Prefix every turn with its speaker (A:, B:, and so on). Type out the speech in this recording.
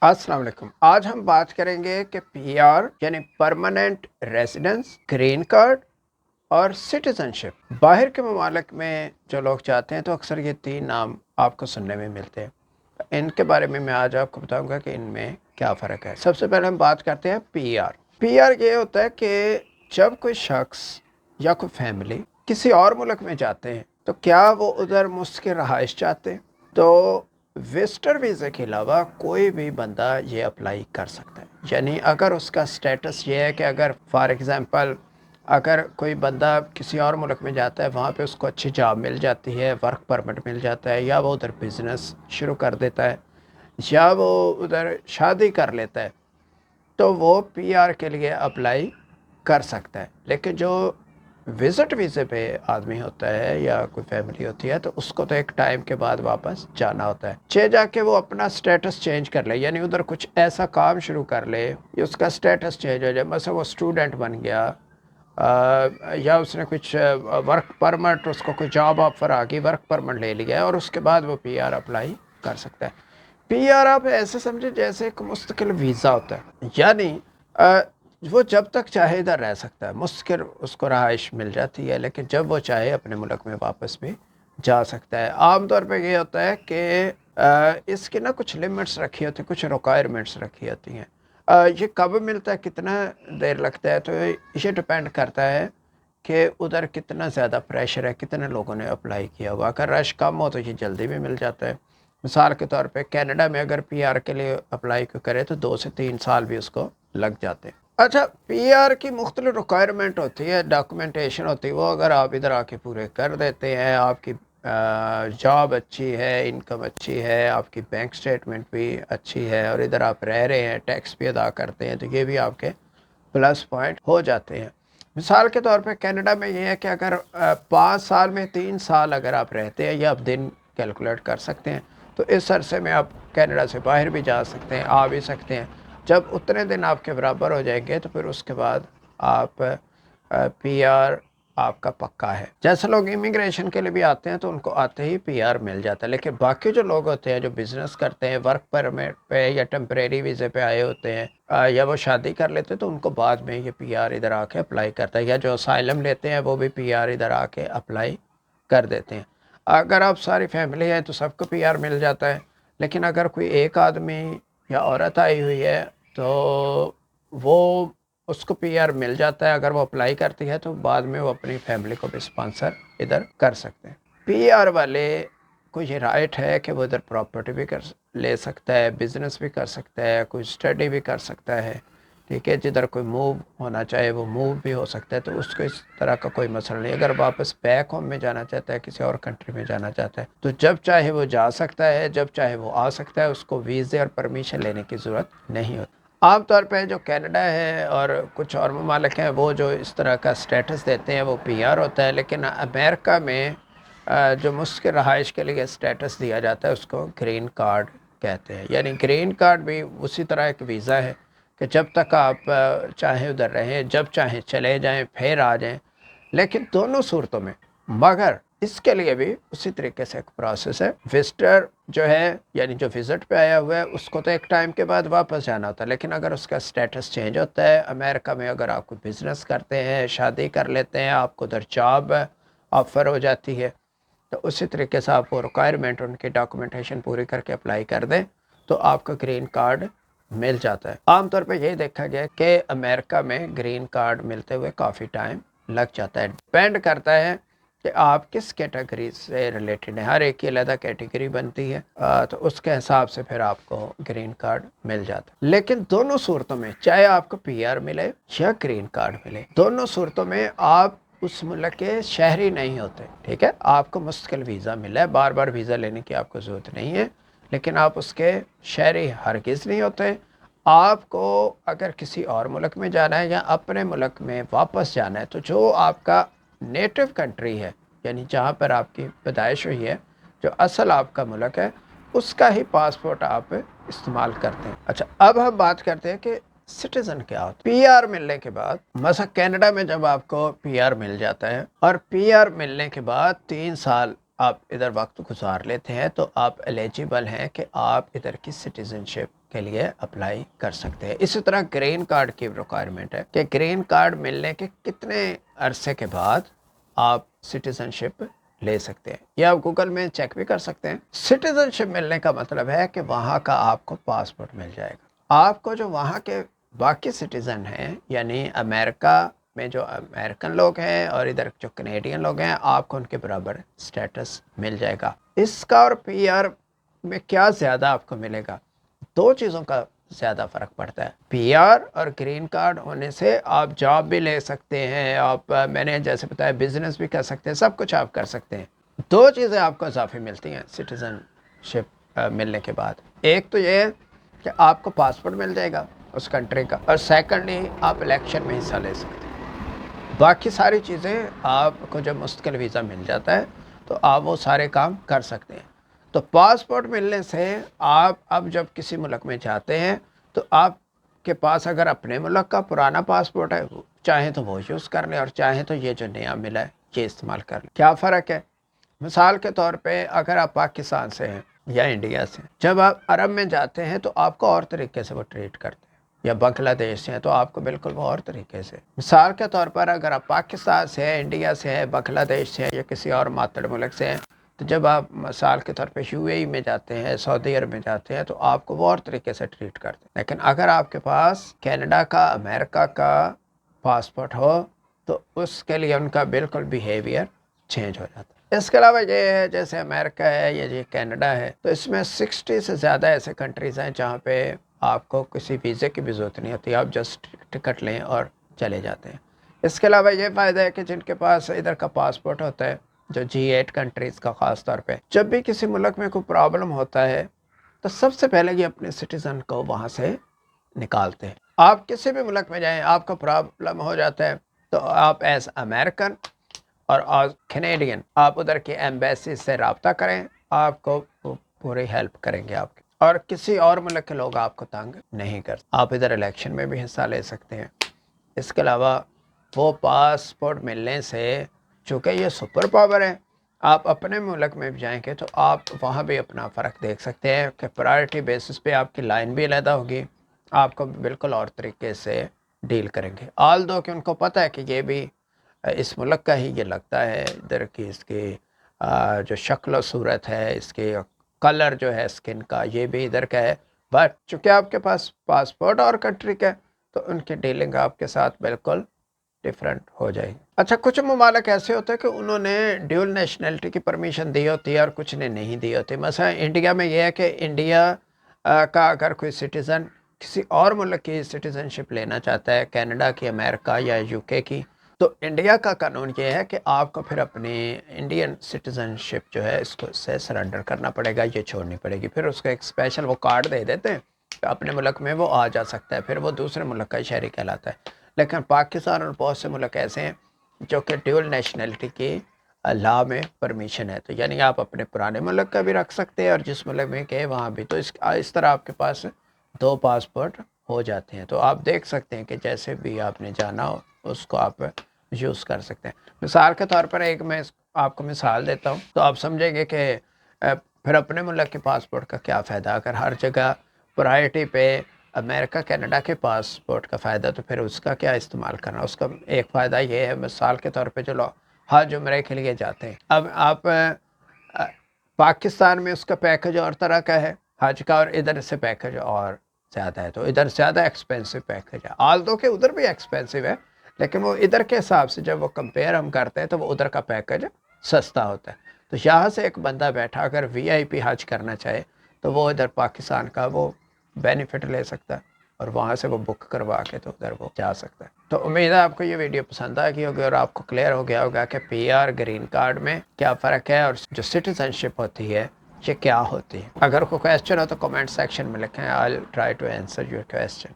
A: السلام علیکم۔ آج ہم بات کریں گے کہ پی آر یعنی پرماننٹ ریزیڈنس، گرین کارڈ اور سٹیزنشپ۔ باہر کے ممالک میں جو لوگ جاتے ہیں تو اکثر یہ تین نام آپ کو سننے میں ملتے ہیں۔ ان کے بارے میں آج آپ کو بتاؤں گا کہ ان میں کیا فرق ہے۔ سب سے پہلے ہم بات کرتے ہیں پی آر۔ پی آر یہ ہوتا ہے کہ جب کوئی شخص یا کوئی فیملی کسی اور ملک میں جاتے ہیں تو کیا وہ ادھر مستقل رہائش چاہتے ہیں، تو وزٹر ویزے کے علاوہ کوئی بھی بندہ یہ اپلائی کر سکتا ہے۔ یعنی اگر اس کا سٹیٹس یہ ہے کہ اگر فار ایگزامپل اگر کوئی بندہ کسی اور ملک میں جاتا ہے، وہاں پہ اس کو اچھی جاب مل جاتی ہے، ورک پرمٹ مل جاتا ہے، یا وہ ادھر بزنس شروع کر دیتا ہے، یا وہ ادھر شادی کر لیتا ہے، تو وہ پی آر کے لیے اپلائی کر سکتا ہے۔ لیکن جو وزٹ ویزے پہ آدمی ہوتا ہے یا کوئی فیملی ہوتی ہے تو اس کو تو ایک ٹائم کے بعد واپس جانا ہوتا ہے، جا کے وہ اپنا سٹیٹس چینج کر لے، یعنی ادھر کچھ ایسا کام شروع کر لے یا اس کا سٹیٹس چینج ہو جائے، مثلا وہ سٹوڈنٹ بن گیا، یا اس نے کچھ ورک پرمٹ، اس کو کوئی جاب آفر آ گئی، ورک پرمٹ لے لیا ہے، اور اس کے بعد وہ پی آر اپلائی کر سکتا ہے۔ پی آر آپ ایسے سمجھے جیسے ایک مستقل ویزا ہوتا ہے، یعنی وہ جب تک چاہے ادھر رہ سکتا ہے، مستقل اس کو رہائش مل جاتی ہے، لیکن جب وہ چاہے اپنے ملک میں واپس بھی جا سکتا ہے۔ عام طور پہ یہ ہوتا ہے کہ اس کی کچھ لمٹس رکھی ہوتی ہیں، کچھ ریکوائرمنٹس رکھی ہوتی ہیں۔ یہ کب ملتا ہے، کتنا دیر لگتا ہے، تو یہ ڈپینڈ کرتا ہے کہ ادھر کتنا زیادہ پریشر ہے، کتنے لوگوں نے اپلائی کیا ہوا۔ اگر رش کم ہو تو یہ جلدی بھی مل جاتا ہے۔ مثال کے طور پہ کینیڈا میں اگر پی آر کے لیے اپلائی کرے تو 2 سے 3 سال بھی اس کو لگ جاتے ہیں۔ اچھا، پی آر کی مختلف ریکوائرمنٹ ہوتی ہے، ڈاکومنٹیشن ہوتی ہے، وہ اگر آپ ادھر آ کے پورے کر دیتے ہیں، آپ کی جاب اچھی ہے، انکم اچھی ہے، آپ کی بینک سٹیٹمنٹ بھی اچھی ہے، اور ادھر آپ رہ رہے ہیں، ٹیکس بھی ادا کرتے ہیں، تو یہ بھی آپ کے پلس پوائنٹ ہو جاتے ہیں۔ مثال کے طور پہ کینیڈا میں یہ ہے کہ اگر 5 سال میں 3 سال اگر آپ رہتے ہیں، یا آپ دن کیلکولیٹ کر سکتے ہیں، تو اس عرصے میں آپ کینیڈا سے باہر بھی جا سکتے ہیں، آ بھی سکتے ہیں۔ جب اتنے دن آپ کے برابر ہو جائیں گے تو پھر اس کے بعد آپ پی آر آپ کا پکا ہے۔ جیسے لوگ امیگریشن کے لیے بھی آتے ہیں تو ان کو آتے ہی پی آر مل جاتا ہے، لیکن باقی جو لوگ ہوتے ہیں جو بزنس کرتے ہیں، ورک پرمٹ پہ یا ٹیمپریری ویزے پہ آئے ہوتے ہیں، یا وہ شادی کر لیتے ہیں، تو ان کو بعد میں یہ پی آر ادھر آ کے اپلائی کرتا ہے، یا جو اسائلم لیتے ہیں وہ بھی پی آر ادھر آ کے اپلائی کر دیتے ہیں۔ اگر آپ ساری فیملی ہے تو سب کو پی آر مل جاتا ہے، لیکن اگر کوئی ایک آدمی یا عورت آئی ہوئی ہے تو وہ اس کو پی آر مل جاتا ہے۔ اگر وہ اپلائی کرتی ہے تو بعد میں وہ اپنی فیملی کو بھی اسپانسر ادھر کر سکتے ہیں۔ پی آر والے کو یہ رائٹ ہے کہ وہ ادھر پراپرٹی بھی لے سکتا ہے، بزنس بھی کر سکتا ہے، کوئی اسٹڈی بھی کر سکتا ہے، ٹھیک ہے، جدھر کوئی موو ہونا چاہے وہ موو بھی ہو سکتا ہے، تو اس کو اس طرح کا کوئی مسئلہ نہیں۔ اگر واپس بیک ہوم میں جانا چاہتا ہے، کسی اور کنٹری میں جانا چاہتا ہے، تو جب چاہے وہ جا سکتا ہے، جب چاہے وہ آ سکتا ہے، اس کو ویزے اور پرمیشن لینے کی ضرورت نہیں ہوتی۔ عام طور پہ جو کینیڈا ہے اور کچھ اور ممالک ہیں وہ جو اس طرح کا سٹیٹس دیتے ہیں وہ پی آر ہوتا ہے، لیکن امریکہ میں جو مستقل رہائش کے لیے سٹیٹس دیا جاتا ہے اس کو گرین کارڈ کہتے ہیں۔ یعنی گرین کارڈ بھی اسی طرح ایک ویزا ہے کہ جب تک آپ چاہیں ادھر رہیں، جب چاہیں چلے جائیں، پھر آ جائیں، لیکن دونوں صورتوں میں، مگر اس کے لیے بھی اسی طریقے سے ایک پروسیس ہے۔ وزٹر جو ہے یعنی جو وزٹ پہ آیا ہوا ہے اس کو تو ایک ٹائم کے بعد واپس جانا ہوتا ہے، لیکن اگر اس کا سٹیٹس چینج ہوتا ہے، امریکہ میں اگر آپ کو بزنس کرتے ہیں، شادی کر لیتے ہیں، آپ کو ادھر جاب آفر ہو جاتی ہے، تو اسی طریقے سے آپ وہ ریکوائرمنٹ ان کی ڈاکومنٹیشن پوری کر کے اپلائی کر دیں تو آپ کا گرین کارڈ مل جاتا ہے۔ عام طور پہ یہ دیکھا گیا کہ امریکہ میں گرین کارڈ ملتے ہوئے کافی ٹائم لگ جاتا ہے۔ ڈیپینڈ کرتا ہے کہ آپ کس کیٹیگری سے ریلیٹڈ ہیں، ہر ایک کی علیحدہ کیٹیگری بنتی ہے، تو اس کے حساب سے پھر آپ کو گرین کارڈ مل جاتا ہے۔ لیکن دونوں صورتوں میں، چاہے آپ کو پی آر ملے یا گرین کارڈ ملے، دونوں صورتوں میں آپ اس ملک کے شہری نہیں ہوتے، ٹھیک ہے، آپ کو مستقل ویزا ملا ہے، بار بار ویزا لینے کی آپ کو ضرورت نہیں ہے، لیکن آپ اس کے شہری ہرگز نہیں ہوتے۔ آپ کو اگر کسی اور ملک میں جانا ہے یا اپنے ملک میں واپس جانا ہے، تو جو آپ کا نیٹو کنٹری ہے، یعنی جہاں پر آپ کی پیدائش ہوئی ہے، جو اصل آپ کا ملک ہے، اس کا ہی پاسپورٹ آپ استعمال کرتے ہیں۔ اچھا، اب ہم بات کرتے ہیں کہ سٹیزن کیا ہوتا ہے۔ پی آر ملنے کے بعد، مثلا کینیڈا میں جب آپ کو پی آر مل جاتا ہے اور پی آر ملنے کے بعد 3 سال آپ ادھر وقت گزار لیتے ہیں تو آپ ایلیجیبل ہیں کہ آپ ادھر کی سٹیزن شپ کے لیے اپلائی کر سکتے ہیں. اسی طرح گرین کارڈ کی ریکوائرمنٹ ہے کہ گرین کارڈ ملنے کے کتنے عرصے کے بعد آپ سٹیزن شپ لے سکتے ہیں. یہ آپ گوگل میں چیک بھی کر سکتے ہیں. سٹیزن شپ ملنے کا مطلب ہے کہ وہاں کا آپ کو پاسپورٹ مل جائے گا. آپ کو جو وہاں کے باقی سٹیزن ہیں یعنی امریکہ میں جو امریکن لوگ ہیں اور ادھر جو کینیڈین لوگ ہیں آپ کو ان کے برابر سٹیٹس مل جائے گا. اس کا اور پی آر میں کیا زیادہ آپ کو ملے گا؟ دو چیزوں کا زیادہ فرق پڑتا ہے. پی آر اور گرین کارڈ ہونے سے آپ جاب بھی لے سکتے ہیں, آپ میں نے جیسے بتایا بزنس بھی کر سکتے ہیں, سب کچھ آپ کر سکتے ہیں. دو چیزیں آپ کو اضافی ملتی ہیں سٹیزن شپ ملنے کے بعد. ایک تو یہ ہے کہ آپ کو پاسپورٹ مل جائے گا اس کنٹری کا, اور سیکنڈلی آپ الیکشن میں حصہ لے سکتے ہیں. باقی ساری چیزیں آپ کو جب مستقل ویزا مل جاتا ہے تو آپ وہ سارے کام کر سکتے ہیں. تو پاسپورٹ ملنے سے آپ اب جب کسی ملک میں جاتے ہیں تو آپ کے پاس اگر اپنے ملک کا پرانا پاسپورٹ ہے چاہیں تو وہ یوز کر لیں, اور چاہیں تو یہ جو نیا ملا ہے یہ استعمال کر لیں. کیا فرق ہے؟ مثال کے طور پہ اگر آپ پاکستان سے ہیں یا انڈیا سے, جب آپ عرب میں جاتے ہیں تو آپ کو اور طریقے سے وہ ٹریٹ کرتے ہیں, یا بنگلہ دیش سے ہیں تو آپ کو بالکل وہ اور طریقے سے. مثال کے طور پر اگر آپ پاکستان سے ہیں, انڈیا سے ہیں, بنگلہ دیش سے ہیں یا کسی اور ماتڑ ملک سے ہیں, تو جب آپ مثال کے طور پہ یو اے ای میں جاتے ہیں, سعودی عرب میں جاتے ہیں, تو آپ کو وہ اور طریقے سے ٹریٹ کرتے ہیں. لیکن اگر آپ کے پاس کینیڈا کا, امریکہ کا پاسپورٹ ہو تو اس کے لیے ان کا بالکل بیہیویئر چینج ہو جاتا ہے. اس کے علاوہ یہ ہے جیسے امریکہ ہے یا یہ کینیڈا ہے, تو اس میں 60 سے زیادہ ایسے کنٹریز ہیں جہاں پہ آپ کو کسی ویزے کی بھی ضرورت نہیں ہوتی, آپ جسٹ ٹکٹ لیں اور چلے جاتے ہیں. اس کے علاوہ یہ فائدہ ہے کہ جن کے پاس ادھر کا پاسپورٹ ہوتا ہے, جو G8 کنٹریز کا خاص طور پہ, جب بھی کسی ملک میں کوئی پرابلم ہوتا ہے تو سب سے پہلے یہ اپنے سٹیزن کو وہاں سے نکالتے ہیں. آپ کسی بھی ملک میں جائیں, آپ کا پرابلم ہو جاتا ہے تو آپ ایز امریکن اور آج کینیڈین آپ ادھر کی ایمبیسی سے رابطہ کریں, آپ کو پوری ہیلپ کریں گے آپ کی, اور کسی اور ملک کے لوگ آپ کو تنگ نہیں کرتے. آپ ادھر الیکشن میں بھی حصہ لے سکتے ہیں. اس کے علاوہ وہ پاسپورٹ ملنے سے چونکہ یہ سپر پاور ہے, آپ اپنے ملک میں بھی جائیں گے تو آپ وہاں بھی اپنا فرق دیکھ سکتے ہیں کہ پرائرٹی بیسس پہ آپ کی لائن بھی علیحدہ ہوگی, آپ کو بالکل اور طریقے سے ڈیل کریں گے. آل دو کہ ان کو پتہ ہے کہ یہ بھی اس ملک کا ہی یہ لگتا ہے, ادھر کی اس کی جو شکل و صورت ہے, اس کے کلر جو ہے اسکن کا یہ بھی ادھر کا ہے, بٹ چونکہ آپ کے پاس پاسپورٹ اور کنٹری کا ہے تو ان کی ڈیلنگ آپ کے ساتھ بالکل ڈیفرنٹ ہو جائے گی. اچھا, کچھ ممالک ایسے ہوتے ہیں کہ انہوں نے ڈیول نیشنلٹی کی پرمیشن دی ہوتی ہے اور کچھ نے نہیں دی ہوتی. مثلا انڈیا میں یہ ہے کہ انڈیا کا اگر کوئی سٹیزن کسی اور ملک کی سٹیزن شپ لینا چاہتا ہے, کینیڈا کی, امریکہ یا یو کے کی, تو انڈیا کا قانون یہ ہے کہ آپ کو پھر اپنی انڈین سٹیزن شپ جو ہے اس کو سے سرنڈر کرنا پڑے گا, یہ چھوڑنی پڑے گی. پھر اس کو ایک اسپیشل وہ کارڈ دے دیتے ہیں کہ اپنے ملک میں وہ آ جا سکتا ہے, پھر وہ دوسرے ملک کا شہری کہلاتا ہے. لیکن پاکستان اور بہت سے ملک ایسے ہیں جو کہ ڈیول نیشنلٹی کی لا میں پرمیشن ہے, تو یعنی آپ اپنے پرانے ملک کا بھی رکھ سکتے ہیں اور جس ملک میں گئے وہاں بھی, تو اس طرح آپ کے پاس دو پاسپورٹ ہو جاتے ہیں. تو آپ دیکھ سکتے ہیں کہ جیسے بھی آپ نے جانا ہو اس کو آپ یوز کر سکتے ہیں. مثال کے طور پر ایک میں آپ کو مثال دیتا ہوں تو آپ سمجھیں گے کہ پھر اپنے ملک کے پاسپورٹ کا کیا فائدہ. اگر ہر جگہ پرائرٹی پہ امریکہ کینیڈا کے پاسپورٹ کا فائدہ, تو پھر اس کا کیا استعمال کرنا. اس کا ایک فائدہ یہ ہے, مثال کے طور پہ جو لوگ حج عمرے کے لیے جاتے ہیں, اب آپ پاکستان میں اس کا پیکج اور طرح کا ہے حج کا, اور ادھر سے پیکج اور زیادہ ہے, تو ادھر زیادہ ایکسپینسو پیکج ہے. آل دو کہ ادھر بھی ایکسپینسو ہے, لیکن وہ ادھر کے حساب سے جب وہ کمپیئر ہم کرتے ہیں تو وہ ادھر کا پیکج سستا ہوتا ہے. تو یہاں سے ایک بندہ بیٹھا اگر وی آئی پی حج کرنا چاہے تو وہ ادھر پاکستان کا وہ بینیفٹ لے سکتا ہے, اور وہاں سے وہ بک کروا کے تو ادھر وہ جا سکتا ہے. تو امید ہے آپ کو یہ ویڈیو پسند آئے گی ہوگی اور آپ کو کلیئر ہو گیا ہوگا کہ پی آر گرین کارڈ میں کیا فرق ہے اور جو سٹیزن شپ ہوتی ہے یہ کیا ہوتی ہے. اگر کوئی کویسچن ہو تو کمنٹ سیکشن میں لکھیں, I'll try to answer your question.